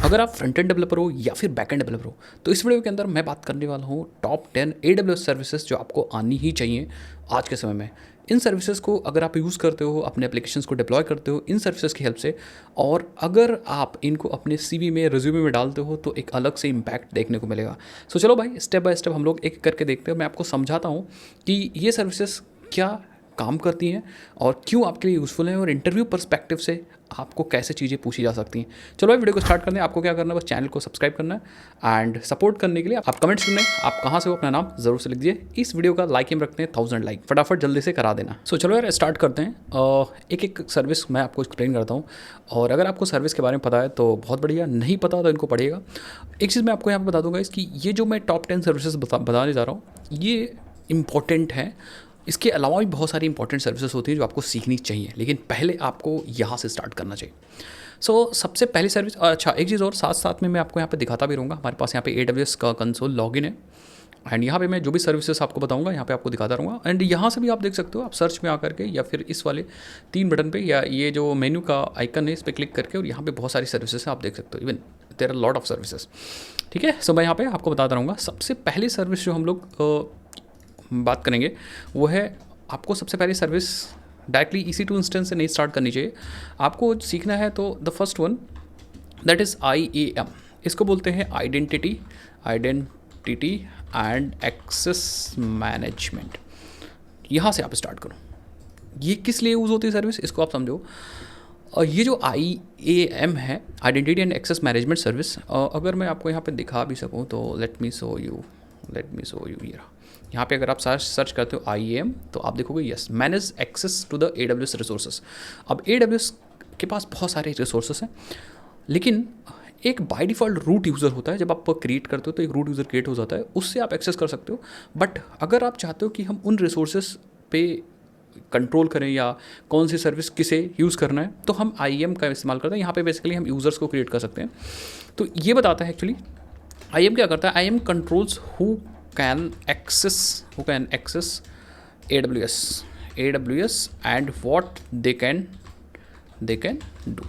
अगर आप front end developer हो या फिर बैक एंड डेवलपर हो तो इस वीडियो के अंदर मैं बात करने वाला हूँ टॉप 10 AWS सर्विसेज जो आपको आनी ही चाहिए आज के समय में। इन सर्विसेज को अगर आप यूज़ करते हो, अपने एप्लीकेशंस को डिप्लॉय करते हो इन सर्विसेज की हेल्प से, और अगर आप इनको अपने CV में, रिज्यूमे में डालते हो तो एक अलग से इम्पैक्ट देखने को मिलेगा। सो चलो भाई, स्टेप बाय स्टेप हम लोग एक करके देखते हैं। मैं आपको समझाता हूँ कि ये सर्विसेज क्या काम करती हैं और क्यों आपके लिए यूज़फुल हैं, और इंटरव्यू पर्सपेक्टिव से आपको कैसे चीज़ें पूछी जा सकती हैं। चलो भाई, वीडियो को स्टार्ट करने आपको क्या करना है, बस चैनल को सब्सक्राइब करना है एंड सपोर्ट करने के लिए आप कमेंट्स सुनने, आप कहाँ से हो अपना नाम ज़रूर से लिख दीजिए। इस वीडियो का लाइक हम रखते हैं 1000 लाइक, फटाफट जल्दी से करा देना। सो चलो यार स्टार्ट करते हैं। एक एक सर्विस मैं आपको एक्सप्लेन करता हूँ, और अगर आपको सर्विस के बारे में पता है तो बहुत बढ़िया, नहीं पता तो इनको पढ़िएगा। एक चीज़ मैं आपको यहाँ पर बता दूँगा, इसकी ये जो मैं टॉप 10 सर्विसेज बताने जा रहा हूँ ये इंपॉर्टेंट है। इसके अलावा भी बहुत सारी इंपॉर्टेंट सर्विसेज होती हैं जो आपको सीखनी चाहिए, लेकिन पहले आपको यहाँ से स्टार्ट करना चाहिए। सबसे पहली सर्विस, अच्छा एक चीज़ और साथ साथ में मैं आपको यहाँ पे दिखाता भी रहूँगा। हमारे पास यहाँ पे AWS का कंसोल लॉगिन है, एंड यहाँ पे मैं जो भी सर्विसेज आपको बताऊँगा यहाँ पे आपको दिखाता रहूँगा। एंड यहाँ से भी आप देख सकते हो, आप सर्च में आकर के या फिर इस वाले 3 बटन पे, या ये जो मेन्यू का आइकन है इस पर क्लिक करके, और यहाँ पे बहुत सारी सर्विसेज हैं आप देख सकते हो। Even there are lot of services. ठीक है, सो मैं यहाँ पे आपको बताता रहूँगा। सबसे पहली सर्विस जो हम लोग बात करेंगे वो है, आपको सबसे पहली सर्विस डायरेक्टली EC2 इंस्टेंस से नहीं स्टार्ट करनी चाहिए। आपको सीखना है तो the first one that is IAM। इसको बोलते हैं आइडेंटिटी एंड एक्सेस मैनेजमेंट। यहाँ से आप स्टार्ट करो। ये किस लिए यूज़ होती है सर्विस, इसको आप समझो। और ये जो IAM है, identity and access management service, अगर मैं आपको यहाँ पे दिखा भी सकूँ तो लेट मी शो यू ये यहाँ पे अगर आप सर्च करते हो IAM तो आप देखोगे yes, manage access to the AWS resources. अब AWS के पास बहुत सारे रिसोर्सेज हैं, लेकिन एक बाय डिफ़ॉल्ट रूट यूज़र होता है। जब आप क्रिएट करते हो तो एक रूट यूज़र क्रिएट हो जाता है, उससे आप एक्सेस कर सकते हो। बट अगर आप चाहते हो कि हम उन रिसोर्सेज पे कंट्रोल करें या कौन सी सर्विस किसे यूज़ करना है, तो हम IAM का इस्तेमाल करते हैं। यहाँ पे बेसिकली हम यूज़र्स को क्रिएट कर सकते हैं। तो ये बताता है एक्चुअली IAM क्या करता है। IAM controls who can access AWS and what they can do।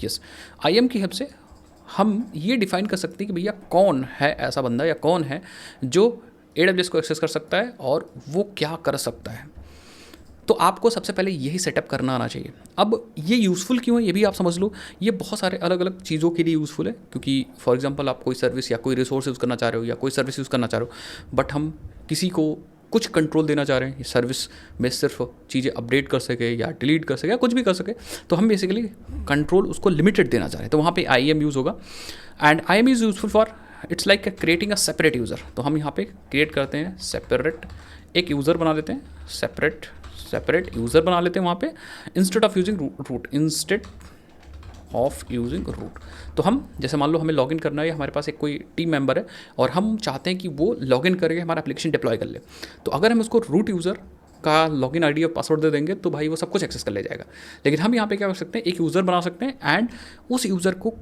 Yes, IAM की हेल्प से हम ये डिफाइन कर सकते हैं कि भैया कौन है ऐसा बंदा या कौन है जो AWS को एक्सेस कर सकता है और वो क्या कर सकता है। तो आपको सबसे पहले यही सेटअप करना आना चाहिए। अब ये यूज़फुल क्यों है ये भी आप समझ लो। ये बहुत सारे अलग अलग चीज़ों के लिए यूज़फुल है, क्योंकि फॉर एग्जांपल आप कोई सर्विस या कोई रिसोर्स यूज़ करना चाह रहे हो या कोई सर्विस यूज़ करना चाह रहे हो, बट हम किसी को कुछ कंट्रोल देना चाह रहे हैं, सर्विस में सिर्फ चीज़ें अपडेट कर सके या डिलीट कर सके या कुछ भी कर सके, तो हम बेसिकली कंट्रोल उसको लिमिटेड देना चाह रहे हैं, तो वहाँ पे IAM यूज़ होगा। And IAM is useful for, it's like creating a separate user. तो हम यहाँ पे क्रिएट करते हैं सेपरेट, एक यूज़र बना देते हैं, सेपरेट यूज़र बना लेते हैं वहाँ पे, इंस्टेड ऑफ यूजिंग रूट। तो हम जैसे मान लो हमें लॉगिन करना है, हमारे पास एक कोई टीम मेंबर है और हम चाहते हैं कि वो लॉगिन करके हमारा एप्लीकेशन डिप्लॉय कर ले, तो अगर हम उसको रूट यूज़र का लॉगिन ID और पासवर्ड दे देंगे तो भाई वो सब कुछ एक्सेस कर ले जाएगा। लेकिन हम यहाँ पे क्या कर सकते हैं, एक यूज़र बना सकते हैं एंड उस यूज़र को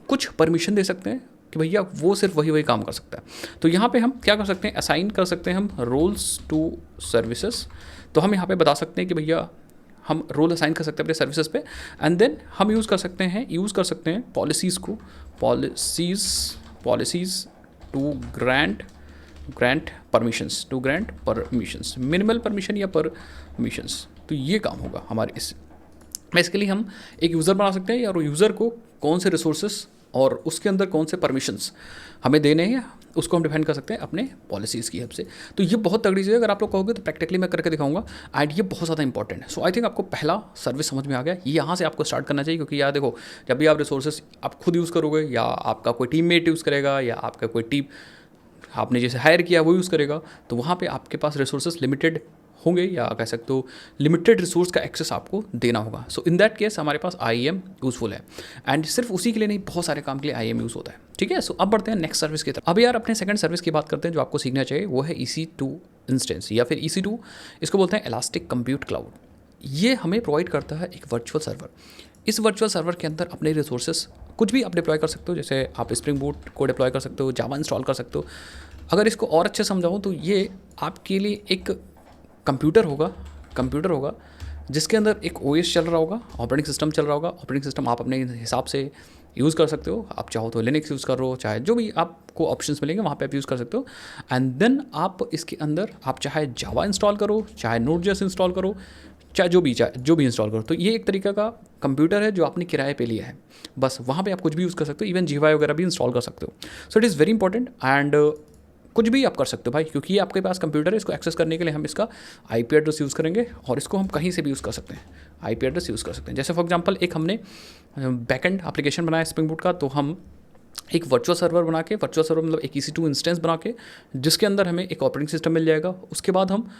कुछ परमिशन दे सकते हैं कि भैया वो सिर्फ वही काम कर सकता है। तो यहाँ पे हम क्या कर सकते हैं, असाइन कर सकते हैं हम रोल्स टू सर्विसेज। तो हम यहाँ पे बता सकते हैं कि भैया हम रोल असाइन कर सकते हैं अपने सर्विसेज पे, एंड देन हम यूज़ कर सकते हैं पॉलिसीज़ को, policies to grant permissions, minimal permission या परमिशंस। तो ये काम होगा हमारे इस, बेसिकली हम एक यूज़र बना सकते हैं और यूज़र को कौन से रिसोर्सेज और उसके अंदर कौन से परमिशंस हमें देने हैं उसको हम डिफाइन कर सकते हैं अपने पॉलिसीज़ की हेल्प से। तो ये बहुत तगड़ी चीज़ है, अगर आप लोग कहोगे तो प्रैक्टिकली मैं करके दिखाऊंगा, एंड ये बहुत ज़्यादा इंपॉर्टेंट है। सो आई थिंक आपको पहला सर्विस समझ में आ गया, ये यहाँ से आपको स्टार्ट करना चाहिए। क्योंकि यार देखो, जब भी आप रिसोर्सेज आप खुद यूज़ करोगे या आपका कोई टीममेट यूज़ करेगा या आपका कोई टीम आपने जैसे हायर किया वो यूज़ करेगा, तो वहाँ पे आपके पास रिसोर्सेज लिमिटेड होंगे, या कह सकते हो लिमिटेड रिसोर्स का एक्सेस आपको देना होगा। सो इन दैट केस हमारे पास IAM यूज़फुल है, एंड सिर्फ उसी के लिए नहीं, बहुत सारे काम के लिए IAM यूज़ होता है। ठीक है, सो अब बढ़ते हैं नेक्स्ट सर्विस की तरफ। अब यार अपने सेकंड सर्विस की बात करते हैं जो आपको सीखना चाहिए, वो है EC2 इंस्टेंस या फिर EC2, इसको बोलते हैं इलास्टिक कंप्यूट क्लाउड। ये हमें प्रोवाइड करता है एक वर्चुअल सर्वर। इस वर्चुअल सर्वर के अंदर अपने रिसोर्सेज कुछ भी आप डिप्लॉय कर सकते हो, जैसे आप स्प्रिंग बूट को डिप्लॉय कर सकते हो, जावा इंस्टॉल कर सकते हो। अगर इसको और अच्छे समझाऊँ तो ये आपके लिए एक कंप्यूटर होगा जिसके अंदर एक OS चल रहा होगा, ऑपरेटिंग सिस्टम चल रहा होगा। ऑपरेटिंग सिस्टम आप अपने हिसाब से यूज़ कर सकते हो। आप चाहो तो लिनक्स यूज़ कर रहे हो, चाहे जो भी आपको ऑप्शंस मिलेंगे वहाँ पे आप यूज़ कर सकते हो। एंड देन आप इसके अंदर आप चाहे जावा इंस्टॉल करो, चाहे नोड.जेएस इंस्टॉल करो, चाहे जो भी इंस्टॉल करो। तो ये एक तरीका का कंप्यूटर है जो आपने किराए पे लिया है, बस वहाँ पे आप कुछ भी यूज़ कर सकते हो, इवन जीवाई वगैरह भी इंस्टॉल कर सकते हो। So it is very important and कुछ भी आप कर सकते हो भाई, क्योंकि ये आपके पास कंप्यूटर है। इसको एक्सेस करने के लिए हम इसका आईपी एड्रेस यूज़ करेंगे और इसको हम कहीं से भी यूज़ कर सकते हैं, आईपी एड्रेस यूज़ कर सकते हैं। जैसे फॉर एग्जांपल एक हमने बैकएंड एप्लीकेशन बनाया स्प्रिंग बूट का, तो हम एक वर्चुअल सर्वर बना के, वर्चुअल सर्वर मतलब एक EC2 इंस्टेंस बना के, जिसके अंदर हमें एक ऑपरेटिंग सिस्टम मिल जाएगा। उसके बाद हम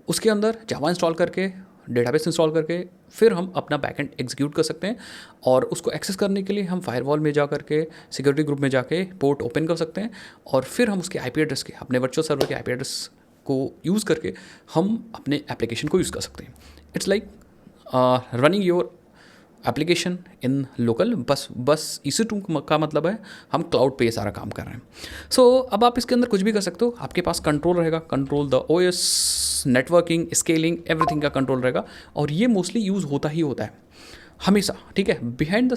उसके अंदर जावा इंस्टॉल करके, डेटाबेस इंस्टॉल करके, फिर हम अपना बैकएंड एग्जीक्यूट कर सकते हैं। और उसको एक्सेस करने के लिए हम फायरवॉल में जा करके, सिक्योरिटी ग्रुप में जाके पोर्ट ओपन कर सकते हैं, और फिर हम उसके आईपी एड्रेस के, अपने वर्चुअल सर्वर के आईपी एड्रेस को यूज़ करके हम अपने एप्लीकेशन को यूज़ कर सकते हैं। It's like running your application in local. बस EC2 का मतलब है हम क्लाउड पे ये सारा काम कर रहे हैं। सो अब आप इसके अंदर कुछ भी कर सकते हो। आपके पास कंट्रोल रहेगा, control the OS, networking, scaling, everything का कंट्रोल रहेगा। और ये मोस्टली यूज़ होता ही होता है हमेशा, ठीक है। बिहाइंड द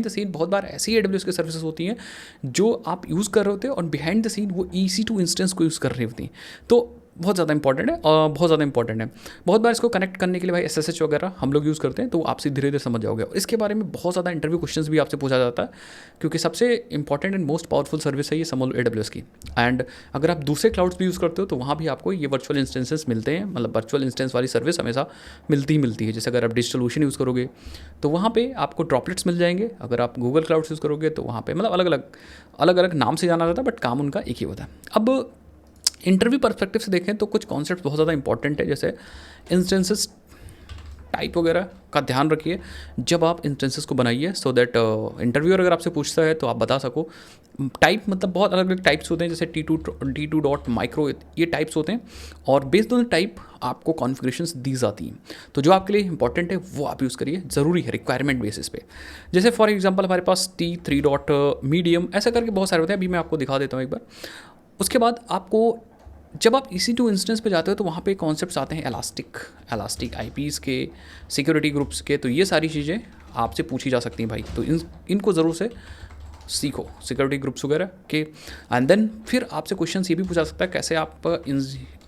सीन बहुत बार ऐसी AWS की सर्विसेज होती हैं जो आप यूज़ कर रहे होते हैं और बिहाइंड द सीन वो EC2 इंस्टेंस को यूज़ कर रही होती हैं। तो बहुत ज़्यादा इंपॉर्टेंट है, और बहुत ज़्यादा इंपॉर्टेंट है। बहुत बार इसको कनेक्ट करने के लिए भाई SSH वगैरह हम लोग यूज़ करते हैं, तो आपसे धीरे धीरे समझ जाओगे। और इसके बारे में बहुत ज़्यादा इंटरव्यू क्वेश्चंस भी आपसे पूछा जाता है, क्योंकि सबसे important and most powerful service है ये समझ लो AWS की। एंड अगर आप दूसरे क्लाउड्स भी यूज़ करते हो तो वहाँ भी आपको ये वर्चुअल इंस्टेंसेस मिलते हैं, मतलब वर्चुअल इंस्टेंस वाली सर्विस हमेशा मिलती है। जैसे अगर आप डिजिटलओशन यूज़ करोगे तो वहाँ पे आपको ड्रॉपलेट्स मिल जाएंगे। अगर आप गूगल क्लाउड्स यूज़ करोगे तो वहाँ पे मतलब अलग अलग नाम से जाना जाता है, बट काम उनका एक ही होता है। अब इंटरव्यू पर्सपेक्टिव से देखें तो कुछ कॉन्सेप्ट बहुत ज़्यादा इंपॉर्टेंट है, जैसे इंस्टेंसेस टाइप वगैरह का ध्यान रखिए जब आप इंस्टेंसेस को बनाइए, सो दैट इंटरव्यूअर अगर आपसे पूछता है तो आप बता सको। टाइप मतलब बहुत अलग अलग टाइप्स होते हैं, जैसे T2 डॉट माइक्रो, ये टाइप्स होते हैं, और बेस्ड ऑन टाइप आपको कॉन्फ़िगरेशंस दी जाती हैं। तो जो आपके लिए इंपॉर्टेंट है वो आप यूज़ करिए, ज़रूरी है रिक्वायरमेंट बेसिस पे। जैसे फॉर एग्जांपल हमारे पास T3 डॉट मीडियम, ऐसा करके बहुत सारे होते हैं। अभी मैं आपको दिखा देता हूँ एक बार। उसके बाद आपको जब आप EC2 इंस्टेंस पे जाते हो तो वहाँ पे कॉन्सेप्ट्स आते हैं एलास्टिक IPs के, सिक्योरिटी ग्रुप्स के। तो ये सारी चीज़ें आपसे पूछी जा सकती हैं भाई, तो इनको ज़रूर से सीखो, सिक्योरिटी ग्रुप्स वगैरह के। एंड देन फिर आपसे क्वेश्चन ये भी पूछा सकता है कैसे आप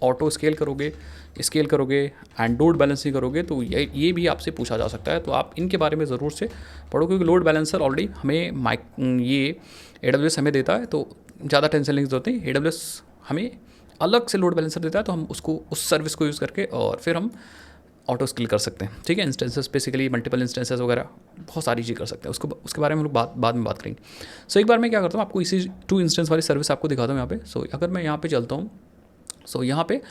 ऑटो स्केल करोगे एंड लोड बैलेंसिंग करोगे, तो ये भी आपसे पूछा जा सकता है। तो आप इनके बारे में ज़रूर से पढ़ो, क्योंकि लोड बैलेंसर ऑलरेडी हमें ये AWS हमें देता है, तो ज़्यादा टेंशन नहीं होती। AWS हमें अलग से लोड बैलेंसर देता है, तो हम उसको, उस सर्विस को यूज़ करके और फिर हम ऑटो स्केल कर सकते हैं, ठीक है। इंस्टेंसेस बेसिकली मल्टीपल इंस्टेंसेस वगैरह बहुत सारी चीज़ कर सकते हैं, उसके बारे में हम लोग बाद में बात करेंगे। सो एक बार मैं क्या करता हूँ, आपको EC2 इंस्टेंस वाली सर्विस आपको दिखाता हूँ यहाँ पे। सो अगर मैं यहाँ पे चलता हूँ, सो यहाँ पे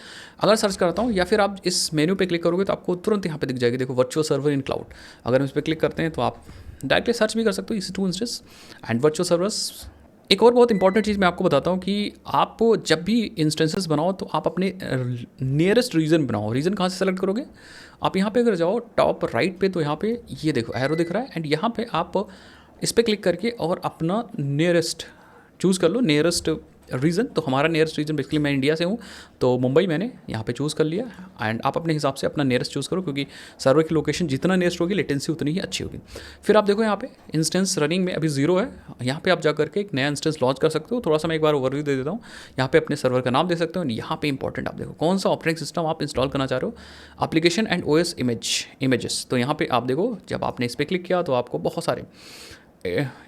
अगर सर्च करता हूँ, या फिर आप इस मेन्यू पे क्लिक करोगे तो आपको तुरंत यहाँ पे दिख जाएगी, देखो वर्चुअल सर्वर इन क्लाउड। अगर हम इस पर क्लिक करते हैं तो आप डायरेक्टली सर्च भी कर सकते हो EC2 instance and virtual servers. एक और बहुत इंपॉर्टेंट चीज़ मैं आपको बताता हूँ कि आप जब भी इंस्टेंसेस बनाओ तो आप अपने नियरेस्ट रीजन बनाओ। रीजन कहाँ से सेलेक्ट करोगे, आप यहाँ पे अगर जाओ टॉप राइट पे, तो यहाँ पे ये देखो एरो दिख रहा है, एंड यहाँ पे आप इस पर क्लिक करके और अपना नियरेस्ट चूज़ कर लो, नियरेस्ट रीजन। तो हमारा नियरेस्ट रीजन बेसिकली, मैं इंडिया से हूँ तो मुंबई मैंने यहाँ पे चूज़ कर लिया। एंड आप अपने हिसाब से अपना नियरेस्ट चूज़ करो, क्योंकि सर्वर की लोकेशन जितना नियरेस्ट होगी लेटेंसी उतनी ही अच्छी होगी। फिर आप देखो यहाँ पे इंस्टेंस रनिंग में अभी 0 है। यहाँ पे आप जा करके एक नया इंस्टेंस लॉन्च कर सकते हो। थोड़ा सा मैं एक बार ओवरव्यू दे देता हूँ। यहाँ पे अपने सर्वर का नाम दे सकते हो। यहाँ पे इंपॉर्टेंट आप देखो कौन सा ऑपरेटिंग सिस्टम आप इंस्टॉल करना चाह रहे हो, एप्लीकेशन एंड OS इमेजेस। तो यहाँ पे आप देखो, जब आपने इस पर क्लिक किया तो आपको बहुत सारे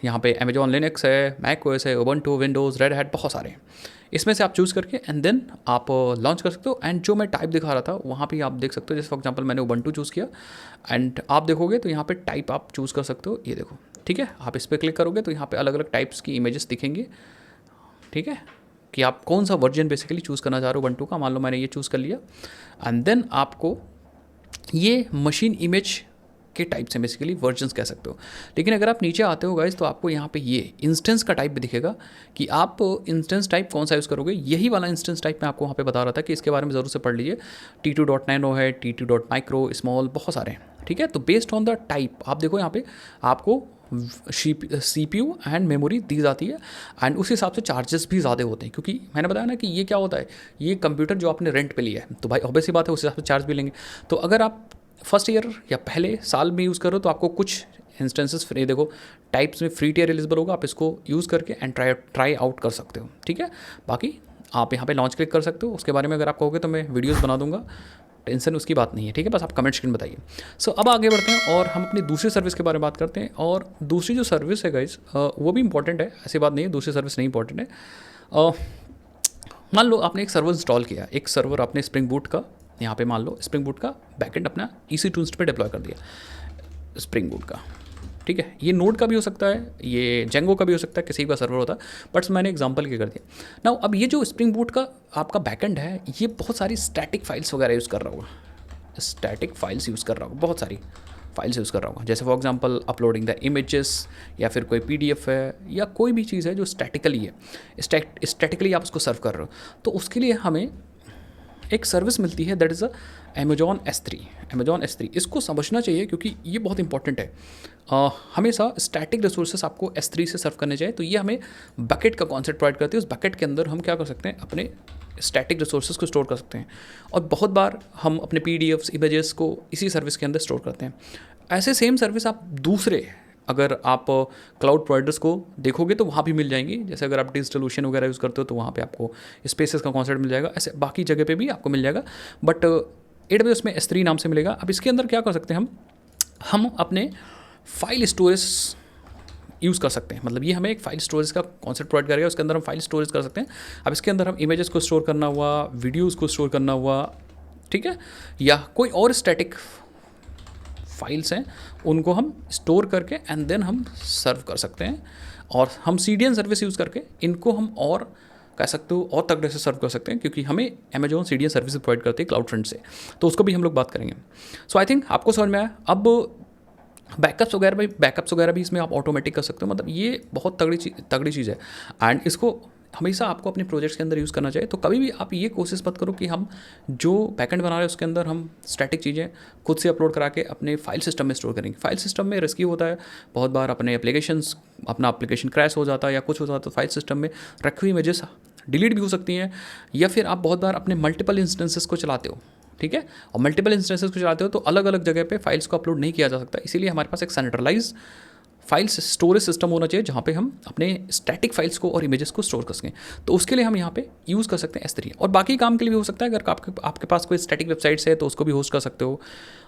यहाँ पे Amazon Linux है, macOS है, Ubuntu, विंडोज़, रेड हैट, बहुत सारे हैं। इसमें से आप चूज़ करके एंड देन आप लॉन्च कर सकते हो। एंड जो मैं टाइप दिखा रहा था वहाँ पे आप देख सकते हो, जैसे फॉर एग्जांपल मैंने Ubuntu चूज़ किया, एंड आप देखोगे तो यहाँ पे टाइप आप चूज़ कर सकते हो। ये देखो, ठीक है। आप इस पर क्लिक करोगे तो यहाँ पे अलग अलग टाइप्स की इमेजेस दिखेंगी, ठीक है, कि आप कौन सा वर्जन बेसिकली चूज़ करना चाह रहे हो Ubuntu का। मान लो मैंने ये चूज़ कर लिया, एंड देन आपको ये मशीन इमेज के टाइप से बेसिकली वर्जन्स कह सकते हो। लेकिन अगर आप नीचे आते हो गाइस तो आपको यहाँ पे ये इंस्टेंस का टाइप भी दिखेगा कि आप इंस्टेंस टाइप कौन सा यूज़ करोगे। यही वाला इंस्टेंस टाइप मैं आपको वहाँ पे बता रहा था कि इसके बारे में ज़रूर से पढ़ लीजिए। T2 डॉट नैनो है, T2 डॉट माइक्रो, स्मॉल, बहुत सारे हैं, ठीक है। तो बेस्ड ऑन द टाइप आप देखो यहाँ पे आपको CPU एंड मेमोरी दी जाती है, एंड उस हिसाब से चार्जेस भी ज़्यादा होते हैं, क्योंकि मैंने बताया ना कि ये क्या होता है, ये कंप्यूटर जो आपने रेंट पे लिया है, तो भाई ऑब्वियस सी बात है उस हिसाब से चार्ज भी लेंगे। तो अगर आप फर्स्ट ईयर या पहले साल में यूज़ करो तो आपको कुछ इंस्टेंसेस फ्री, देखो टाइप्स में फ्री टियर एलिजिबल होगा, आप इसको यूज़ करके एंड ट्राई आउट कर सकते हो, ठीक है। बाकी आप यहाँ पे लॉन्च क्लिक कर सकते हो, उसके बारे में अगर आप कहोगे तो मैं वीडियोस बना दूंगा, टेंशन उसकी बात नहीं है, ठीक है। बस आप कमेंट सेक्शन बताइए। सो अब आगे बढ़ते हैं और हम अपनी दूसरी सर्विस के बारे में बात करते हैं। और दूसरी जो सर्विस है गाइज वो भी इंपॉर्टेंट है, ऐसी बात नहीं है दूसरी सर्विस नहीं इंपॉर्टेंट है। मान लो आपने एक सर्वर इंस्टॉल किया, एक सर्वर आपने स्प्रिंग बूट का, यहाँ पे मान लो स्प्रिंग बूट का बैकएंड अपना EC2 इंस्टेंस पे डिप्लॉय कर दिया स्प्रिंग बूट का, ठीक है। ये नोड का भी हो सकता है, ये जेंगो का भी हो सकता है, किसी का सर्वर होता है, बट मैंने एग्जांपल के कर दिया ना। अब ये जो स्प्रिंग बूट का आपका बैकएंड है, ये बहुत सारी स्टैटिक फाइल्स वगैरह यूज़ कर रहा होगा, स्टैटिक फाइल्स यूज़ कर रहा होगा, बहुत सारी फाइल्स यूज़ कर रहा होगा, जैसे for example uploading the images, या फिर कोई PDF है, या कोई भी चीज़ है जो स्टैटिकली है, स्टैटिकली आप उसको सर्व कर रहे हो। तो उसके लिए हमें एक सर्विस मिलती है, दैट इज़ अमेजॉन S3। इसको समझना चाहिए क्योंकि ये बहुत इंपॉर्टेंट है। हमेशा स्टैटिक रिसोर्सेस आपको S3 से सर्व करने चाहिए। तो ये हमें बकेट का कॉन्सेप्ट प्रोवाइड करती है। उस बकेट के अंदर हम क्या कर सकते हैं, अपने स्टैटिक रिसोर्सेज को स्टोर कर सकते हैं, और बहुत बार हम अपने PDFs इमेजेस को इसी सर्विस के अंदर स्टोर करते हैं। ऐसे सेम सर्विस आप दूसरे, अगर आप क्लाउड प्रोवाइडर्स को देखोगे तो वहाँ भी मिल जाएंगी, जैसे अगर आप डिजिटल ओशन वगैरह यूज़ करते हो तो वहाँ पे आपको स्पेसेस का कॉन्सेप्ट मिल जाएगा, ऐसे बाकी जगह पे भी आपको मिल जाएगा, बट AWS में S3 नाम से मिलेगा। अब इसके अंदर क्या कर सकते हैं, हम अपने फाइल स्टोरेज यूज़ कर सकते हैं, मतलब ये हमें एक फाइल स्टोरेज का कॉन्सेप्ट प्रोवाइड करेगा, उसके अंदर हम फाइल स्टोरेज कर सकते हैं। अब इसके अंदर हम इमेजेस को स्टोर करना हुआ, वीडियोज़ को स्टोर करना हुआ, ठीक है, या कोई और स्टैटिक फाइल्स हैं उनको हम स्टोर करके एंड देन हम सर्व कर सकते हैं। और हम CDN सर्विस यूज़ करके इनको हम और कह सकते हो और तगड़े से सर्व कर सकते हैं, क्योंकि हमें अमेजॉन CDN सर्विस प्रोवाइड करती है क्लाउड फ्रंट से, तो उसको भी हम लोग बात करेंगे। सो आई थिंक आपको समझ में आया। अब बैकअप्स वगैरह भी इसमें आप ऑटोमेटिक कर सकते हो, मतलब ये बहुत तगड़ी चीज़ है, एंड इसको हमेशा आपको अपने प्रोजेक्ट्स के अंदर यूज़ करना चाहिए। तो कभी भी आप ये कोशिश मत करो कि हम जो बैकएंड बना रहे हैं उसके अंदर हम स्टैटिक चीज़ें खुद से अपलोड करा के अपने फाइल सिस्टम में स्टोर करेंगे। फाइल सिस्टम में रिस्की होता है, बहुत बार अपने अपना एप्लीकेशन क्रैश हो जाता है या कुछ हो जाता है, तो फाइल सिस्टम में रखी हुई इमेजेस डिलीट भी हो सकती हैं, या फिर आप बहुत बार अपने मल्टीपल इंस्टेंसेस को चलाते हो, ठीक है, और मल्टीपल इंस्टेंसेस को चलाते हो तो अलग अलग जगह पे फाइल्स को अपलोड नहीं किया जा सकता। इसीलिए हमारे पास एक सेंट्रलाइज फाइल्स स्टोरेज सिस्टम होना चाहिए जहाँ पे हम अपने स्टैटिक फाइल्स को और इमेजेस को स्टोर कर सकें। तो उसके लिए हम यहाँ पे यूज़ कर सकते हैं S3, और बाकी काम के लिए भी हो सकता है। अगर आपके पास कोई स्टैटिक वेबसाइट्स है तो उसको भी होस्ट कर सकते हो।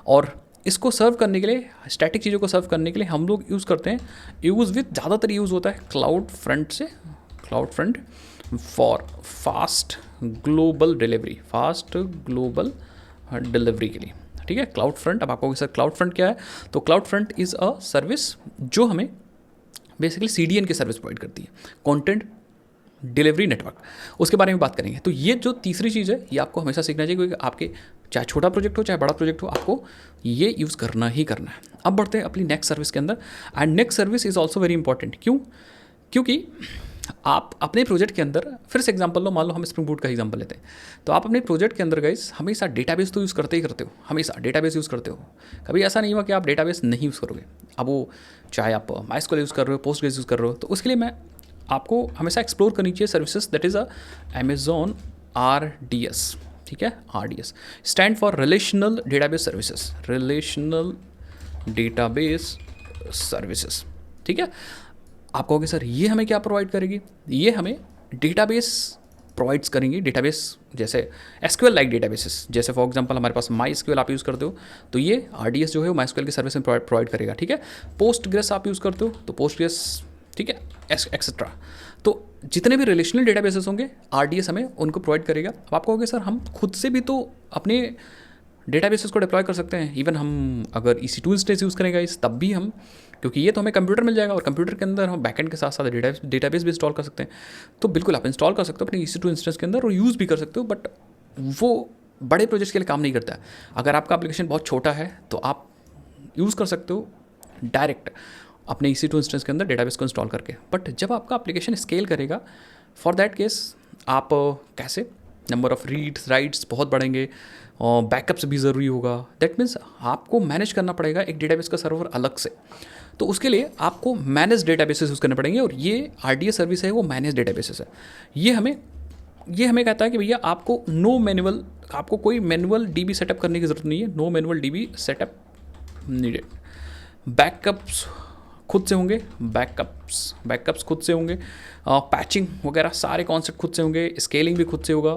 और इसको सर्व करने के लिए, स्टैटिक चीज़ों को सर्व करने के लिए हम लोग यूज़ करते हैं, ज़्यादातर यूज़ होता है cloud front for fast global delivery के लिए, ठीक है। क्लाउड फ्रंट, अब आपको सर क्लाउड फ्रंट क्या है, तो cloud front is a service जो हमें बेसिकली CDN की सर्विस प्रोवाइड करती है, कंटेंट डिलीवरी नेटवर्क, उसके बारे में बात करेंगे। तो ये जो तीसरी चीज़ है ये आपको हमेशा सीखना चाहिए, क्योंकि आपके चाहे छोटा प्रोजेक्ट हो चाहे बड़ा प्रोजेक्ट हो, आपको ये यूज़ करना ही करना है। अब बढ़ते हैं अपनी नेक्स्ट सर्विस के अंदर, and next service is also very important. क्योंकि आप अपने प्रोजेक्ट के अंदर, फिर से एग्जांपल लो, मान लो हम स्प्रिंग बूट का एग्जांपल लेते हैं, तो आप अपने प्रोजेक्ट के अंदर गाइस हमेशा डेटाबेस तो यूज़ करते ही करते हो, हमेशा डेटाबेस यूज़ करते हो। कभी ऐसा नहीं हुआ कि आप डेटाबेस नहीं यूज़ करोगे। अब वो चाहे आप MySQL यूज़ कर रहे हो, पोस्टग्रेस यूज़ कर रहे हो, तो उसके लिए मैं आपको हमेशा एक्सप्लोर करनी चाहिए services, that is Amazon RDS, ठीक है। RDS stand for relational database services, ठीक है। आप कहोगे सर ये हमें क्या प्रोवाइड करेगी, ये हमें डेटाबेस प्रोवाइड्स करेंगी, डेटाबेस जैसे SQL लाइक डेटाबेसेस, जैसे फॉर एग्जांपल हमारे पास MySQL आप यूज़ करते हो तो ये RDS जो है वो MySQL की सर्विस में प्रोवाइड करेगा, ठीक है। पोस्टग्रेस आप यूज़ करते हो तो पोस्टग्रेस, ठीक है, एक्सेट्रा। तो जितने भी रिलेशनल डेटाबेसेस होंगे RDS हमें उनको प्रोवाइड करेगा। अब आप कहोगे सर हम खुद से भी तो अपने डेटाबेसेस को डिप्लॉय कर सकते हैं, इवन हम अगर EC2 इंस्टेंस यूज़ करेंगे तब भी हम, क्योंकि ये तो हमें कंप्यूटर मिल जाएगा और कंप्यूटर के अंदर हम बैकएंड के साथ साथ डेटाबेस भी इंस्टॉल कर सकते हैं। तो बिल्कुल आप इंस्टॉल कर सकते हो अपने EC2 इंस्टेंस के अंदर और यूज़ भी कर सकते हो, बट वो बड़े प्रोजेक्ट्स के लिए काम नहीं करता है। अगर आपका एप्लीकेशन बहुत छोटा है तो आप यूज़ कर सकते हो डायरेक्ट अपने EC2 इंस्टेंस के अंदर डेटाबेस को इंस्टॉल करके। बट जब आपका एप्लीकेशन स्केल करेगा, फॉर दैट केस आप कैसे नंबर ऑफ़ रीड्स राइट्स बहुत बढ़ेंगे और बैकअप्स भी ज़रूरी होगा। दैट मीन्स आपको मैनेज करना पड़ेगा एक डेटाबेस का सर्वर अलग से। तो उसके लिए आपको मैनेज डेटाबेसेस यूज़ करने पड़ेंगे, और ये RDS सर्विस है वो मैनेज डेटाबेसेस है। ये हमें कहता है कि भैया आपको कोई मैनुअल DB सेटअप करने की ज़रूरत नहीं है, no manual DB setup needed. Backups खुद से होंगे, बैकअप्स खुद से होंगे, पैचिंग वगैरह सारे कॉन्सेप्ट खुद से होंगे, स्केलिंग भी खुद से होगा,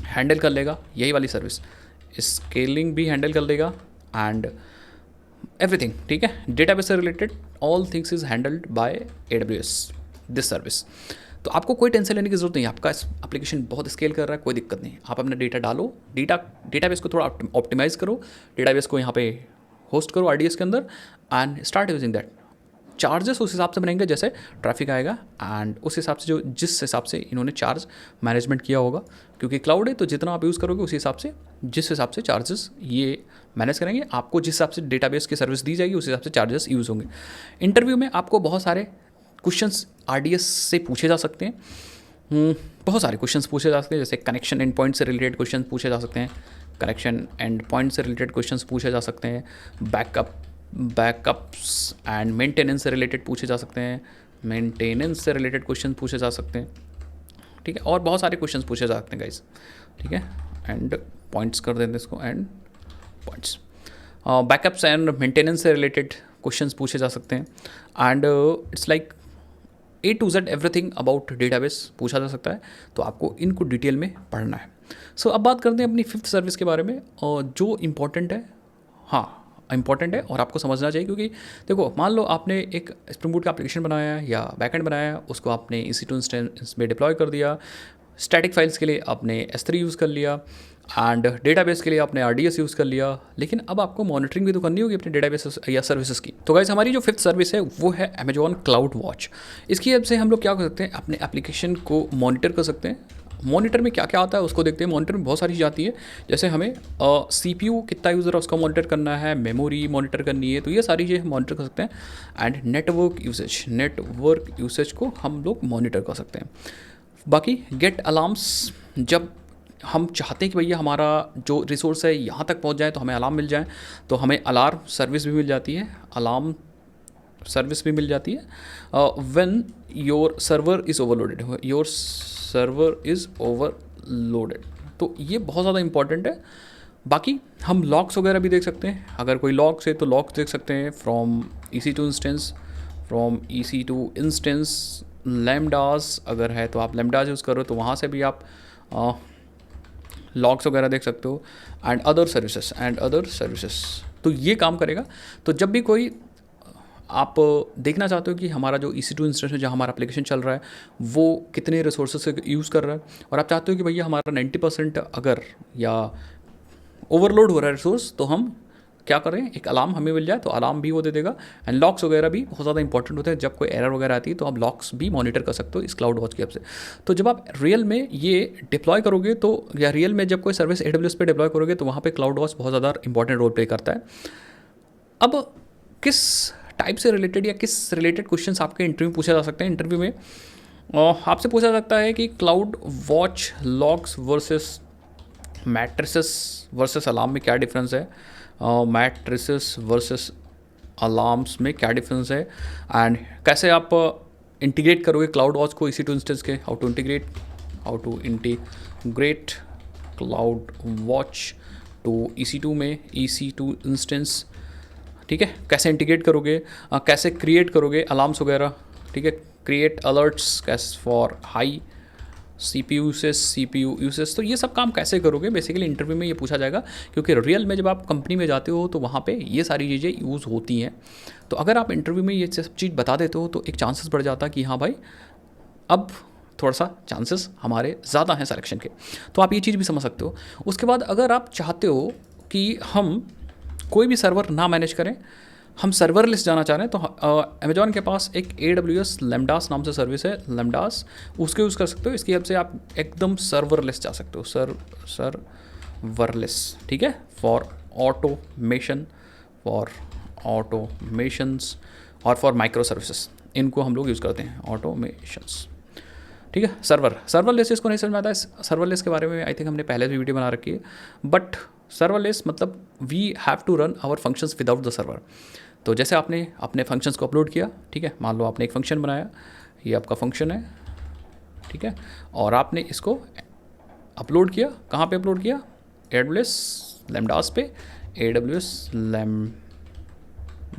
हैंडल कर लेगा यही वाली सर्विस, स्केलिंग भी हैंडल कर लेगा एंड एवरीथिंग, ठीक है। डेटाबेस से related all things is handled by AWS this service. तो आपको कोई टेंशन लेने की जरूरत नहीं है, आपका एप्लीकेशन बहुत स्केल कर रहा है, कोई दिक्कत नहीं, आप अपना डेटा डालो, डेटाबेस को थोड़ा ऑप्टिमाइज़ करो, डेटाबेस को यहाँ पे होस्ट करो RDS के अंदर and start using that. Charges उस हिसाब से बनेंगे जैसे ट्रैफिक आएगा एंड उस हिसाब से जो जिस हिसाब से इन्होंने चार्ज मैनेजमेंट किया होगा, क्योंकि क्लाउड है तो जितना आप यूज़ करोगे उस हिसाब से जिस हिसाब से चार्जेस ये मैनेज करेंगे, आपको जिस हिसाब से डेटाबेस की सर्विस दी जाएगी उस हिसाब से चार्जेस यूज़ होंगे। इंटरव्यू में आपको बहुत सारे क्वेश्चंस RDS से पूछे जा सकते हैं, बहुत सारे क्वेश्चंस पूछे जा सकते हैं, जैसे कनेक्शन एंड पॉइंट से रिलेटेड क्वेश्चन पूछे जा सकते हैं, कनेक्शन एंड पॉइंट से रिलेटेड क्वेश्चंस पूछे जा सकते हैं, बैकअप्स एंड मेंटेनेंस से रिलेटेड पूछे जा सकते हैं, मेंटेनेंस से रिलेटेड क्वेश्चन पूछे जा सकते हैं, ठीक है, और बहुत सारे क्वेश्चंस पूछे जा सकते हैं गाइस, ठीक है। एंड पॉइंट्स कर देते हैं इसको, and points, backups and maintenance से रिलेटेड क्वेश्चंस पूछे जा सकते हैं and it's like A to Z everything about database पूछा जा सकता है, तो आपको इनको डिटेल में पढ़ना है। सो अब बात करते हैं अपनी 5th सर्विस के बारे में, जो इम्पॉर्टेंट है, हाँ इम्पॉर्टेंट है और आपको समझना चाहिए, क्योंकि देखो मान लो आपने एक स्प्रिंग बूट का एप्लीकेशन बनाया है या बैकएंड बनाया है, उसको आपने EC2 इंस्टेंस में डिप्लॉय कर दिया, स्टैटिक फाइल्स के लिए आपने S3 यूज़ कर लिया एंड डेटाबेस के लिए आपने RDS यूज़ कर लिया, लेकिन अब आपको मॉनिटरिंग भी तो करनी होगी अपने डेटाबेस या सर्विसेज की। तो गाइस हमारी जो 5th सर्विस है वो है Amazon क्लाउड वॉच। इसकी हेल्प से हम लोग क्या कर सकते हैं, अपने एप्लीकेशन को मॉनिटर कर सकते हैं। मॉनिटर में क्या क्या आता है उसको देखते हैं। मॉनिटर में बहुत सारी चीज़ आती है, जैसे हमें CPU कितना यूज़र है उसका मॉनिटर करना है, मेमोरी मॉनिटर करनी है, तो ये सारी चीज़ें हम मॉनिटर कर सकते हैं। एंड नेटवर्क यूसेज को हम लोग मॉनिटर कर सकते हैं। बाकी गेट अलार्म्स, जब हम चाहते हैं कि भैया हमारा जो रिसोर्स है यहाँ तक पहुँच जाए तो हमें अलार्म मिल जाए, तो हमें अलार्म सर्विस भी मिल जाती है, अलार्म सर्विस भी मिल जाती है। When your server is overloaded, तो ये बहुत ज़्यादा इंपॉर्टेंट है। बाकी हम लॉग्स वगैरह भी देख सकते हैं, अगर कोई लॉग्स है तो लॉग्स देख सकते हैं फ्रॉम EC2 इंस्टेंस, लैम्डास अगर है तो आप लैम्डास यूज़ करो तो वहाँ से भी आप लॉग्स वगैरह देख सकते हो, एंड अदर सर्विसेज। तो ये काम करेगा। तो जब भी कोई आप देखना चाहते हो कि हमारा जो EC2 इंस्टेंस है जहाँ हमारा एप्लीकेशन चल रहा है वो कितने रिसोर्सेज से यूज़ कर रहा है, और आप चाहते हो कि भैया हमारा 90% अगर या ओवरलोड हो रहा है रिसोर्स, तो हम क्या करें, एक अलार्म हमें मिल जाए तो अलार्म भी वो दे देगा। एंड लॉक्स वगैरह भी बहुत ज़्यादा इंपॉर्टेंट होते हैं, जब कोई एरर वगैरह आती है तो आप लॉक्स भी मॉनिटर कर सकते हो इस क्लाउड वॉच की ऐप से। तो जब आप रियल में ये डिप्लॉय करोगे तो, या रियल में जब कोई सर्विस AWS पे डिप्लॉय करोगे तो वहाँ पे क्लाउड वॉच बहुत ज़्यादा इंपॉर्टेंट रोल प्ले करता है। अब किस टाइप से रिलेटेड या किस रिलेटेड क्वेश्चंस आपके इंटरव्यू पूछे जा सकते हैं। इंटरव्यू में आपसे पूछा सकता है कि cloud watch logs versus matrices versus alarm में क्या डिफरेंस है, मैट्रिसेस वर्सेस अलार्म्स में क्या डिफरेंस है, एंड कैसे आप इंटीग्रेट करोगे क्लाउड वॉच को EC2 इंस्टेंस के, how to integrate cloud watch to EC2 में EC2 इंस्टेंस, ठीक है, कैसे इंटीग्रेट करोगे, कैसे क्रिएट करोगे अलार्म्स वगैरह, ठीक है, क्रिएट अलर्ट्स कैसे फॉर हाई CPU यूसेस, तो ये सब काम कैसे करोगे, बेसिकली इंटरव्यू में ये पूछा जाएगा। क्योंकि रियल में जब आप कंपनी में जाते हो तो वहाँ पे ये सारी चीज़ें यूज़ होती हैं। तो अगर आप इंटरव्यू में ये सब चीज़ बता देते हो तो एक चांसेस बढ़ जाता है कि हाँ भाई अब थोड़ा सा चांसेस हमारे ज़्यादा हैं सिलेक्शन के। तो आप ये चीज़ भी समझ सकते हो। उसके बाद अगर आप चाहते हो कि हम कोई भी सर्वर ना मैनेज करें, हम सर्वरलेस जाना चाह रहे हैं, तो अमेजॉन के पास एक AWS लैम्डास नाम से सर्विस है, लैम्डास, उसको यूज़ कर सकते हो। इसकी हेल्प से आप एकदम सर्वरलेस जा सकते हो, सर्वरलेस, ठीक है, फॉर ऑटोमेशंस और फॉर माइक्रो सर्विसेज, इनको हम लोग यूज़ करते हैं, ऑटोमेशंस, ठीक है। सर्वरलेस इसको नहीं समझ में आता है। सर्वरलेस के बारे में आई थिंक हमने पहले भी वीडियो बना रखी है, बट सर्वरलेस मतलब we have to run our functions without the server. तो जैसे आपने अपने फंक्शंस को अपलोड किया, ठीक है, मान लो आपने एक फंक्शन बनाया, ये आपका फंक्शन है, ठीक है, और आपने इसको अपलोड किया, कहाँ पे अपलोड किया, AWS लैम्डास पे, AWS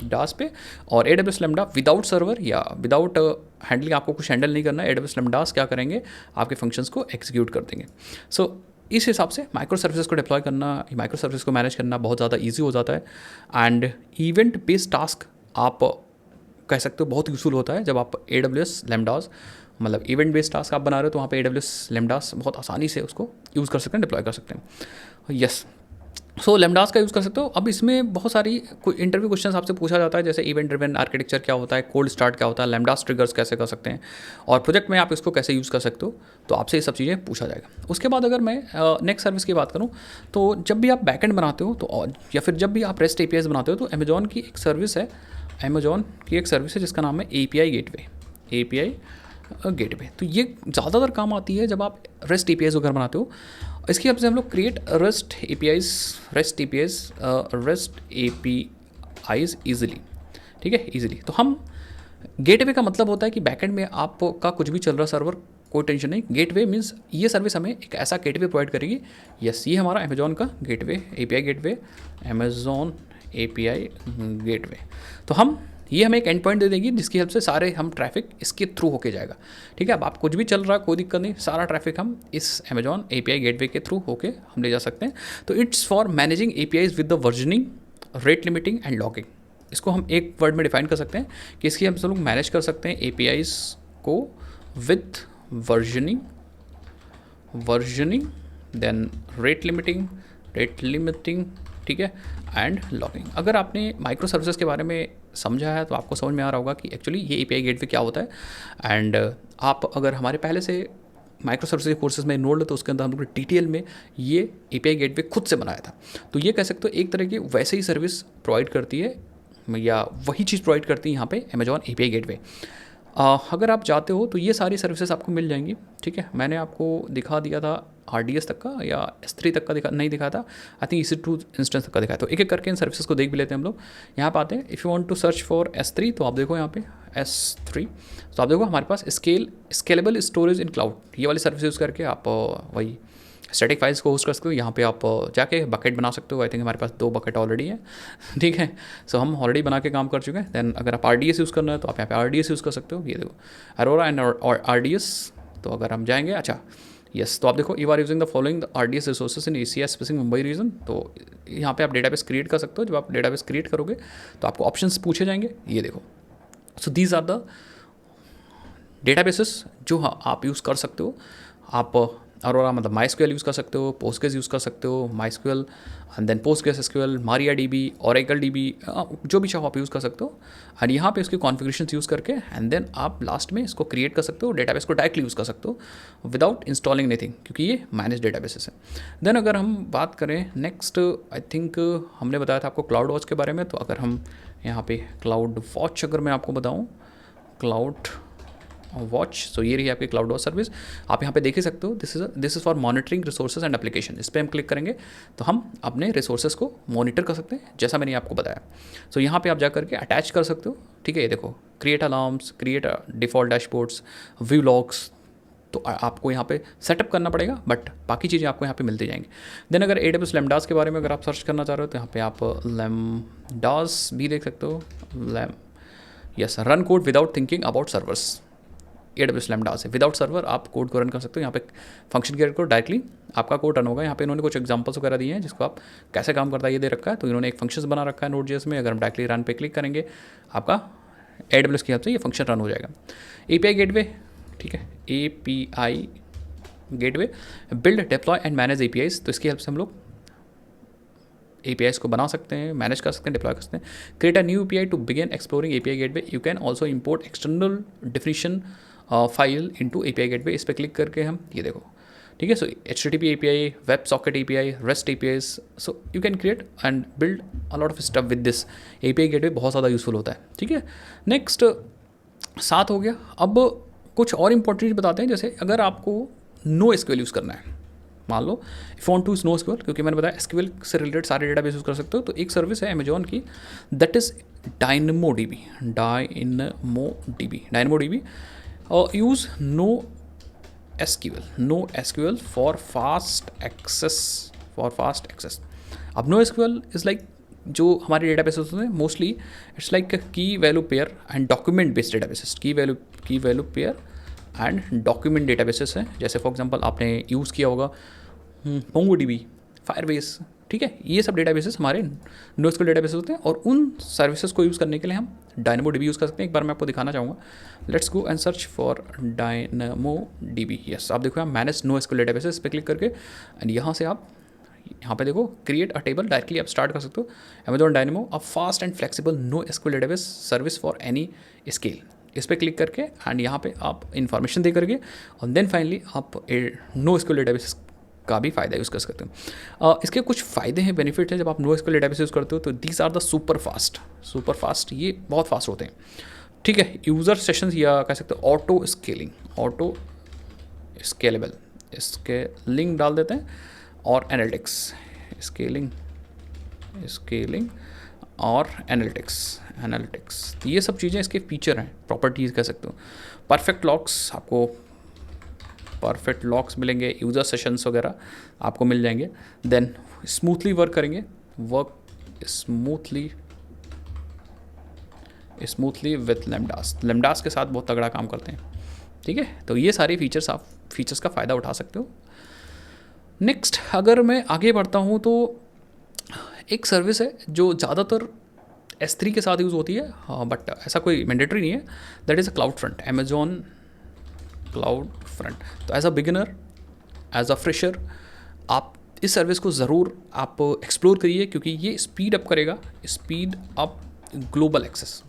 डास पे, और AWS लैम्डा विदाउट सर्वर या विदाउट हैंडलिंग, आपको कुछ हैंडल नहीं करना है, AWS लैम्डास क्या करेंगे, आपके फंक्शंस को एग्जीक्यूट कर देंगे। सो इस हिसाब से माइक्रो सर्विसेज को डिप्लॉय करना, माइक्रो सर्विस को मैनेज करना बहुत ज़्यादा ईजी हो जाता है। एंड इवेंट बेस्ड टास्क आप कह सकते हो बहुत यूजफुल होता है जब आप AWS लैम्डास, मतलब इवेंट बेस्ड टास्क आप बना रहे हो, तो वहाँ पे AWS लैम्डास बहुत आसानी से उसको यूज़ कर सकते हैं, डिप्लॉय कर सकते हैं। यस, सो लैम्डास का यूज़ कर सकते हो। अब इसमें बहुत सारी इंटरव्यू क्वेश्चन आपसे पूछा जाता है, जैसे इवेंट ड्रिवन आर्किटेक्चर क्या होता है, कोल्ड स्टार्ट क्या होता है, लैम्डास ट्रिगर्स कैसे कर सकते हैं, और प्रोजेक्ट में आप इसको कैसे यूज़ कर सकते हो, तो आपसे ये सब चीज़ें पूछा जाएगा। उसके बाद अगर मैं नेक्स्ट सर्विस की बात करूँ, तो जब भी आप बैकएंड बनाते हो तो या फिर जब भी आप रेस्ट APIs बनाते हो, तो अमेजॉन की एक सर्विस है, जिसका नाम है API गेटवे। तो ये ज़्यादातर काम आती है जब आप रेस्ट APIs वगैरह बनाते हो। इसकी वजह से हम लोग क्रिएट रेस्ट APIs ईजिली, ठीक है, ईजिली। तो हम गेटवे का मतलब होता है कि बैकएंड में आपका कुछ भी चल रहा सर्वर, कोई टेंशन नहीं। गेटवे मीन्स ये सर्विस हमें एक ऐसा गेटवे प्रोवाइड करेगी। यस, ये हमारा अमेजॉन का gateway, API gateway, Amazon API gateway. तो ये हमें एक एंड पॉइंट दे देगी जिसकी हेल्प से सारे हम ट्रैफिक इसके थ्रू होके जाएगा, ठीक है। अब आप कुछ भी चल रहा है, कोई दिक्कत नहीं, सारा ट्रैफिक हम इस अमेजॉन API गेटवे के थ्रू होके हम ले जा सकते हैं। तो it's for managing APIs with the versioning, rate limiting and logging. इसको हम एक वर्ड में डिफाइन कर सकते हैं कि इसकी हम सब लोग मैनेज कर सकते हैं APIs को with versioning, then rate limiting, ठीक है, एंड लॉगिंग। अगर आपने माइक्रो सर्विसेज के बारे में समझा है तो आपको समझ में आ रहा होगा कि एक्चुअली ये API गेटवे क्या होता है। एंड आप अगर हमारे पहले से माइक्रो सर्विसेज कोर्सेज में इनरोल्ड है तो उसके अंदर हम लोग डिटेल में ये API गेटवे खुद से बनाया था। तो ये कह सकते हो एक तरह की वैसे ही सर्विस प्रोवाइड करती है, या वही चीज़ प्रोवाइड करती है यहाँ पे अमेजॉन API गेटवे। अगर आप चाहते हो तो ये सारी सर्विसेज आपको मिल जाएंगी, ठीक है। मैंने आपको दिखा दिया था RDS तक का या S3 तक का नहीं दिखाया था, आई थिंक EC2 इंस्टेंस तक का दिखाया। तो एक एक करके इन सर्विसेज को देख भी लेते हैं हम लोग। यहाँ पे आते हैं, if you want to search for S3, तो आप देखो यहाँ पे S3, तो आप देखो हमारे पास स्केलेबल स्टोरेज इन क्लाउड, ये वाली सर्विस यूज़ करके आप वही स्टैटिक फाइल्स को होस्ट कर सकते हो। यहाँ पे आप जाके बकेट बना सकते हो। आई थिंक हमारे पास 2 बकेट ऑलरेडी है, ठीक है। सो हम ऑलरेडी बना के काम कर चुके हैं। देन अगर आप RDS यूज़ करना है तो आप यहाँ पे RDS यूज़ कर सकते हो। ये देखो अरोरा एंड RDS। तो अगर हम जाएंगे, अच्छा यस, तो आप देखो you are using the following RDS resources in ECS specific Mumbai region. तो यहाँ पे आप डेटाबेस क्रिएट कर सकते हो। जब आप डेटाबेस क्रिएट करोगे तो आपको ऑप्शंस पूछे जाएंगे, ये देखो। So these are the databases जो आप यूज़ कर सकते हो। आप अरोरा मतलब MySQL यूज़ कर सकते हो, पोस्टग्रेस यूज़ कर सकते हो, MySQL and then PostgreSQL, MariaDB, Oracle DB, जो भी चाहो आप यूज़ कर सकते हो। एंड यहाँ पे इसके कॉन्फ़िगरेशन यूज़ करके एंड देन आप लास्ट में इसको क्रिएट कर सकते हो, डेटाबेस को डायरेक्टली यूज़ कर सकते हो विदाउट इंस्टॉलिंग एनीथिंग, क्योंकि ये मैनेज डेटाबेसेस है। देन अगर हम बात करें नेक्स्ट, आई थिंक हमने बताया था आपको क्लाउड वॉच के बारे में। तो अगर हम यहाँ पे क्लाउड वॉच अगर मैं आपको बताऊँ, क्लाउड वॉच, सो ये रही आपकी क्लाउड वॉच सर्विस। आप यहाँ पे देख ही सकते हो, this is for monitoring resources and application. इस पर हम क्लिक करेंगे तो हम अपने रिसोर्सेज को मॉनिटर कर सकते हैं, जैसा मैंने आपको बताया। सो यहाँ पे आप जा करके अटैच कर सकते हो, ठीक है। ये देखो create alarms, create default dashboards, view logs, तो आपको यहाँ पे सेटअप करना पड़ेगा, बट बाकी चीज़ें आपको यहाँ पे मिलती जाएंगी। देन अगर AWS लैम्डास के बारे में अगर आप सर्च करना चाह रहे हो तो यहाँ पे आप लैम्डास भी देख सकते हो। Yes, run code without thinking about servers, AWS लैम्डास है। विदाउट सर्वर आप कोड को रन कर सकते हो। यहाँ पे फंक्शन क्रिएट करो, डायरेक्टली आपका कोड रन होगा। यहाँ पे इन्होंने कुछ एग्जांपल्स वगैरह दिए हैं जिसको आप कैसे काम करता है ये दे रखा है। तो इन्होंने एक फंक्शन बना रखा है Node.js में। अगर हम डायरेक्टली रन पे क्लिक करेंगे, आपका AWS की हेल्प से ये फंक्शन रन हो जाएगा। API गेटवे, ठीक है, API gateway, build deploy and manage APIs। तो इसकी हेल्प से हम लोग APIs को बना सकते हैं, मैनेज कर सकते हैं, डिप्लॉय कर सकते हैं। Create a new API to begin exploring API gateway. You can also import external definition file into API gateway. इस पर क्लिक करके हम ये देखो, ठीक है। So HTTP API, web socket API, REST APIs, so you can create and build a lot of stuff with this. API gateway बहुत ज़्यादा यूजफुल होता है, ठीक है। नेक्स्ट 7 हो गया। अब कुछ और इंपॉर्टेंट चीज़ बताते हैं, जैसे अगर आपको NoSQL यूज़ करना है, मान लो इफ वांट टू NoSQL, क्योंकि मैंने बताया SQL से रिलेटेड सारे डेटाबेस यूज़ कर सकते हो। तो एक सर्विस है अमेजॉन की, that is DynamoDB। Use NoSQL for fast access. अब NoSQL इज़ लाइक जो हमारे डेटाबेसेस होते हैं mostly it's like key value pair and document based databases, key value pair and document databases हैं। जैसे फॉर एग्जांपल आपने use किया होगा मोंगोडीबी, फायरबेस, ठीक है, ये सब डेटाबेसेस हमारे नोएसक्यूएल डेटाबेसेस होते हैं, और उन सर्विसेज को यूज़ करने के लिए हम डायनेमोडीबी यूज़ कर सकते हैं। एक बार मैं आपको दिखाना चाहूँगा, let's go and search for DynamoDB. Yes, आप देखो यहाँ मैनेज नोएसक्यूएल डेटाबेसेस पे क्लिक करके एंड यहाँ से आप यहाँ पे देखो क्रिएट अ टेबल, डायरेक्टली आप स्टार्ट कर सकते हो। Amazon Dynamo a fast and flexible NoSQL database service for any scale, इस पर क्लिक करके एंड यहाँ पे आप इन्फॉर्मेशन दे करके और देन फाइनली आप नोएसक्यूएल डेटाबेस का भी फ़ायदा यूज़ कर सकते हो। इसके कुछ फ़ायदे हैं, बेनिफिट है जब आप नोएसक्यूएल डेटाबेस यूज़ करते हो। तो these are the super fast, ये बहुत फास्ट होते हैं, ठीक है। यूज़र सेशंस या कह सकते हो ऑटो स्केलिंग, ऑटो स्केलेबल, इसके लिंक डाल देते हैं, और एनालिटिक्स, स्केलिंग और एनालिटिक्स, ये सब चीज़ें इसके फीचर हैं, प्रॉपर्टीज़ कह सकते हो। परफेक्ट लॉक्स, आपको परफेक्ट लॉक्स मिलेंगे, यूज़र सेशंस वगैरह आपको मिल जाएंगे। देन स्मूथली वर्क करेंगे, स्मूथली विथ लेमडास के साथ बहुत तगड़ा काम करते हैं, ठीक है। तो ये सारे फीचर्स, आप फीचर्स का फ़ायदा उठा सकते हो। नेक्स्ट अगर मैं आगे बढ़ता हूँ तो एक सर्विस है जो ज़्यादातर S3 के साथ यूज़ होती है, हाँ, बट ऐसा कोई मैंडेटरी नहीं है, that is a CloudFront, Amazon CloudFront. तो as a beginner, as a fresher, आप इस सर्विस को ज़रूर आप एक्सप्लोर करिए, क्योंकि ये स्पीड अप करेगा, ग्लोबल एक्सेस।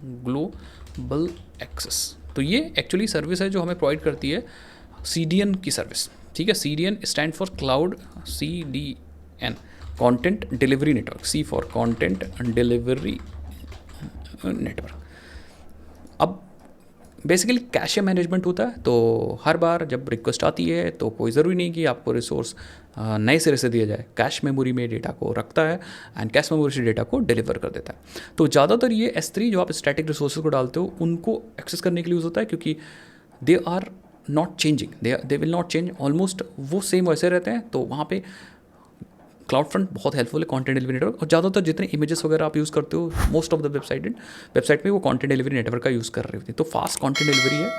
तो ये एक्चुअली सर्विस है जो हमें प्रोवाइड करती है CDN की सर्विस, ठीक है। CDN stand for cloud, CDN content delivery network, C for content delivery network. अब बेसिकली कैशे मैनेजमेंट होता है, तो हर बार जब रिक्वेस्ट आती है तो कोई ज़रूरी नहीं कि आपको रिसोर्स नए सिरे से दिया जाए, कैश मेमोरी में डेटा को रखता है एंड कैश मेमोरी से डेटा को डिलीवर कर देता है। तो ज़्यादातर ये S3 जो आप स्टैटिक रिसोर्सेज को डालते हो उनको एक्सेस करने के लिए यूज़ होता है, क्योंकि they are not changing, they will not change, almost वो सेम वैसे रहते हैं। तो वहाँ पे क्लाउड फ्रंट बहुत हेल्पफुल है, कंटेंट डिलीवरी नेटवर्क। और ज़्यादातर जितने इमेजेस वगैरह आप यूज़ करते हो, मोस्ट ऑफ द वेबसाइट में वो कंटेंट डिलीवरी नेटवर्क का यूज़ कर रही होती है। तो फास्ट कंटेंट डिलीवरी है,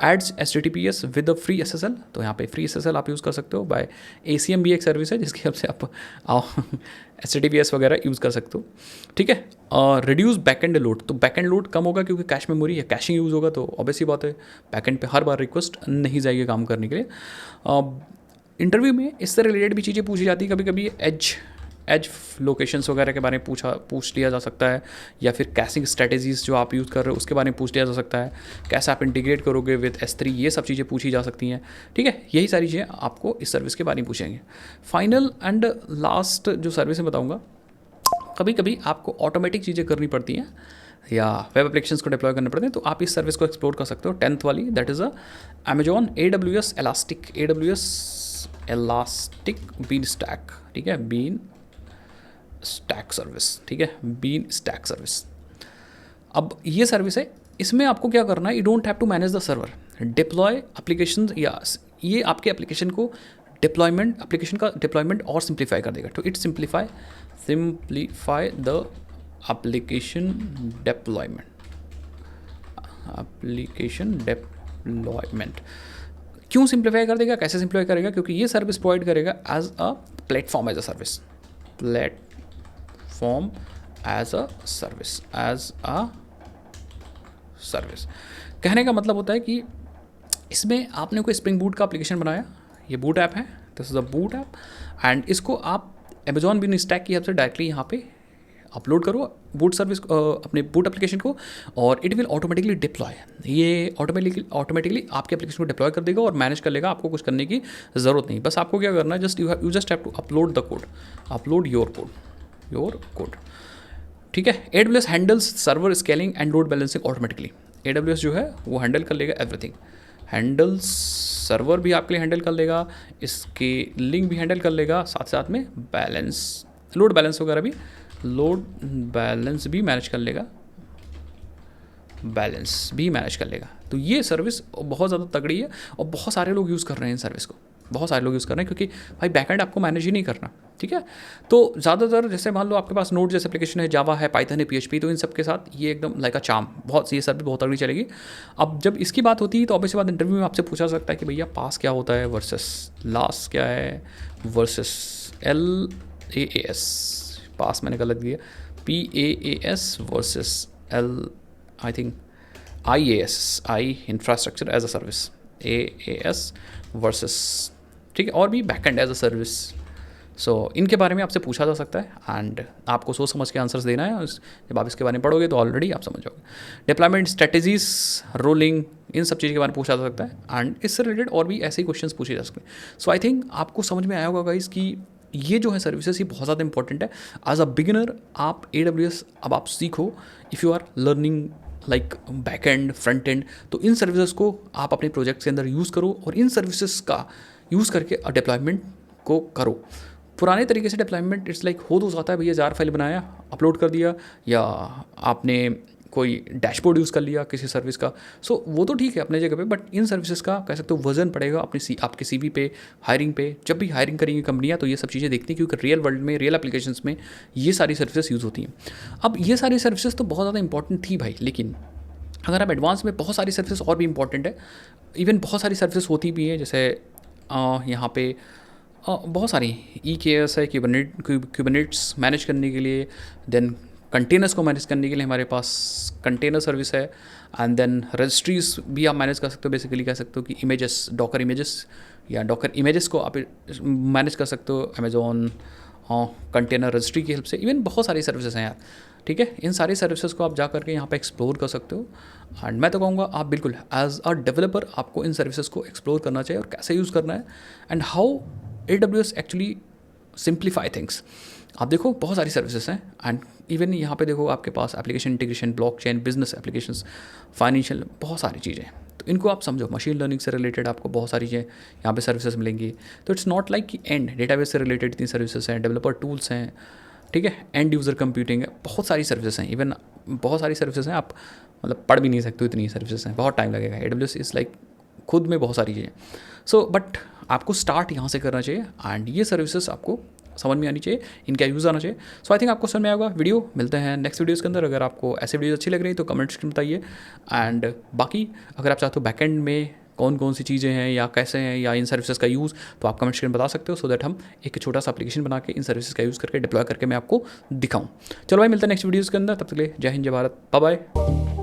adds HTTPS with a free SSL। तो यहाँ पे फ्री SSL आप यूज़ कर सकते हो। बाय ACM भी एक सर्विस है जिसकी हेल्प से आप HTTPS वगैरह यूज़ कर सकते हो, ठीक है। रिड्यूस बैकएंड लोड, तो बैकएंड लोड कम होगा क्योंकि कैश मेमोरी या कैशिंग यूज़ होगा, तो ऑब्वियसली बात है बैकएंड पे हर बार रिक्वेस्ट नहीं जाएगी काम करने के लिए। इंटरव्यू में इससे रिलेटेड भी चीज़ें पूछी जाती है, कभी कभी एज लोकेशंस वगैरह के बारे में पूछ लिया जा सकता है, या फिर कैशिंग स्ट्रेटेजीज जो आप यूज़ कर रहे हो उसके बारे में पूछ लिया जा सकता है, कैसे आप इंटीग्रेट करोगे विद S3, ये सब चीज़ें पूछी जा सकती हैं, ठीक है। यही सारी चीज़ें आपको इस सर्विस के बारे में पूछेंगे। फाइनल एंड लास्ट जो सर्विस मैं बताऊँगा, कभी कभी आपको ऑटोमेटिक चीज़ें करनी पड़ती हैं या वेब एप्लीकेशंस को डिप्लॉय करने पड़ते हैं, तो आप इस सर्विस को एक्सप्लोर कर सकते हो। 10th वाली, that is Amazon AWS elastic beanstalk, ठीक है, बीन स्टैक सर्विस, ठीक है, बीन स्टैक सर्विस। अब ये सर्विस है, इसमें आपको क्या करना है, you don't have to manage the server, deploy application, या ये आपके एप्लीकेशन को एप्लीकेशन का डिप्लॉयमेंट और सिंप्लीफाई कर देगा। तो it simplify the application deployment. क्यों सिंप्लीफाई कर देगा, कैसे सिंप्लीफाई करेगा, क्योंकि ये सर्विस प्रोवाइड करेगा as a platform as a service. कहने का मतलब होता है कि इसमें आपने कोई स्प्रिंग बूट का एप्लीकेशन बनाया, ये बूट ऐप है, this is a boot app, and इसको आप अमेजॉन बीन स्टैक की हेल्प से डायरेक्टली यहाँ पे अपलोड करो बूट सर्विस अपने बूट एप्लीकेशन को, और इट विल ऑटोमेटिकली डिप्लॉय, ये ऑटोमेटिकली आपके एप्लीकेशन को डिप्लॉय कर देगा और मैनेज कर लेगा। आपको कुछ करने की ज़रूरत नहीं, बस आपको क्या करना है, you just have to upload the code, upload your code, ठीक है। AWS handles server scaling and load balancing automatically. AWS जो है वो हैंडल कर लेगा एवरीथिंग, हैंडल्स सर्वर भी आपके लिए हैंडल कर लेगा, इसके लिंक भी हैंडल कर लेगा, साथ में लोड बैलेंस वगैरह भी, लोड बैलेंस भी मैनेज कर लेगा, तो ये सर्विस बहुत ज़्यादा तगड़ी है और बहुत सारे लोग यूज़ कर रहे हैं इन सर्विस को, बहुत सारे लोग यूज़ कर रहे हैं, क्योंकि भाई बैकएंड आपको मैनेज ही नहीं करना, ठीक है। तो ज़्यादातर जैसे मान लो आपके पास नोड जैसे एप्लीकेशन है, जावा है, पाइथन है, PHP, तो इन सब के साथ ये एकदम लाइक अ चार्म, बहुत ये सर्विस बहुत तगड़ी चलेगी। अब जब इसकी बात होती है तो ऑब्वियसली बात इंटरव्यू में आपसे पूछा सकता है कि भैया पास क्या होता है वर्सेस लास्ट क्या है वर्सेस LAAS, पास मैंने गलत दिया, PAAS versus I think IaaS, infrastructure as a service, AAS versus, ठीक है, और भी backend as a service. So इनके बारे में आपसे पूछा जा सकता है एंड आपको सोच समझ के आंसर्स देना है। जब आप इसके बारे में पढ़ोगे तो ऑलरेडी आप समझ जाओगे। डिप्लॉयमेंट स्ट्रेटजीज, रोलिंग, इन सब चीज़ के बारे में पूछा जा सकता है एंड इससे रिलेटेड और भी ऐसे ही क्वेश्चंस पूछे जा सकते हैं। सो आई थिंक आपको समझ में आया होगा गाइस कि ये जो है सर्विसेज ये बहुत ज़्यादा इंपॉर्टेंट है। एज अ बिगिनर आप AWS अब आप सीखो, if you are learning like back end front end, तो इन सर्विसेज को आप अपने प्रोजेक्ट के अंदर यूज़ करो और इन सर्विसेज का यूज़ करके डिप्लॉयमेंट को करो। पुराने तरीके से डिप्लॉयमेंट इट्स लाइक हो तो जाता है भैया, जार फाइल बनाया, अपलोड कर दिया, या आपने कोई डैशबोर्ड यूज़ कर लिया किसी सर्विस का। सो वो तो ठीक है अपने जगह पे, बट इन सर्विसेज का कह सकते हो वजन पड़ेगा अपनी आपके CV पे, हायरिंग पे। जब भी हायरिंग करेंगी कंपनियाँ तो ये सब चीज़ें देखती हैं, क्योंकि रियल वर्ल्ड में, रियल एप्लीकेशंस में ये सारी सर्विसेज यूज़ होती हैं। अब ये सारी सर्विसेज तो बहुत ज़्यादा इंपॉर्टेंट थी भाई, लेकिन अगर आप एडवांस में बहुत सारी सर्विसेज और भी इंपॉर्टेंट है, इवन बहुत सारी सर्विसेज होती भी हैं, जैसे यहाँ पे बहुत सारी EKS है, क्यूबरनेट्स मैनेज करने के लिए, देन कंटेनर्स को मैनेज करने के लिए हमारे पास कंटेनर सर्विस है, एंड देन रजिस्ट्रीज भी आप मैनेज कर सकते हो। बेसिकली कह सकते हो कि इमेजेस, डॉकर इमेजेस या डॉकर इमेजेस को आप मैनेज कर सकते हो अमेजोन कंटेनर रजिस्ट्री की हेल्प से। इवन बहुत सारी सर्विसेज हैं यार, ठीक है। इन सारी सर्विसेज को आप जा करके यहाँ पे एक्सप्लोर कर सकते हो। एंड मैं तो कहूँगा आप बिल्कुल एज अ डेवलपर आपको इन सर्विसेज को एक्सप्लोर करना चाहिए और कैसे यूज़ करना है, and how AWS actually simplify things. आप देखो बहुत सारी सर्विसेज हैं, एंड इवन यहाँ पे देखो आपके पास application integration, blockchain, business applications, financial, बहुत सारी चीज़ें। तो इनको आप समझो, मशीन लर्निंग से रिलेटेड आपको बहुत सारी चीज़ें यहाँ पे सर्विसेज मिलेंगी। तो इट्स नॉट लाइक कि एंड डेटाबेस से रिलेटेड इतनी सर्विसेज हैं, डेवलपर टूल्स हैं, ठीक है, एंड यूज़र कंप्यूटिंग है, बहुत सारी सर्विसेज हैं। इवन बहुत सारी सर्विसेज हैं, आप मतलब पढ़ भी नहीं सकते, इतनी सर्विसेज हैं, बहुत टाइम लगेगा। AWS इज़ लाइक खुद में बहुत सारी चीज़ें। सो बट आपको स्टार्ट यहाँ से करना चाहिए, एंड ये सर्विसेज आपको समझ में आनी चाहिए, इनका यूज़ आना चाहिए। सो आई थिंक आपको समझ में आएगा। वीडियो मिलते हैं नेक्स्ट वीडियोज़ के अंदर। अगर आपको ऐसे वीडियोज़ अच्छी लग रही तो कमेंट्स में बताइए, एंड बाकी अगर आप चाहते हो बैकएंड में कौन कौन सी चीज़ें हैं या कैसे हैं या इन सर्विसेज का यूज़, तो आप कमेंट्स में बता सकते हो, सो दैट हम एक छोटा सा एप्लीकेशन बना के इन सर्विसेज का यूज़ करके डिप्लॉय करके मैं आपको दिखाऊँ। चलो भाई, मिलते हैं नेक्स्ट वीडियोज़ के अंदर। तब तक के लिए जय हिंद, जय भारत, बाय बाय।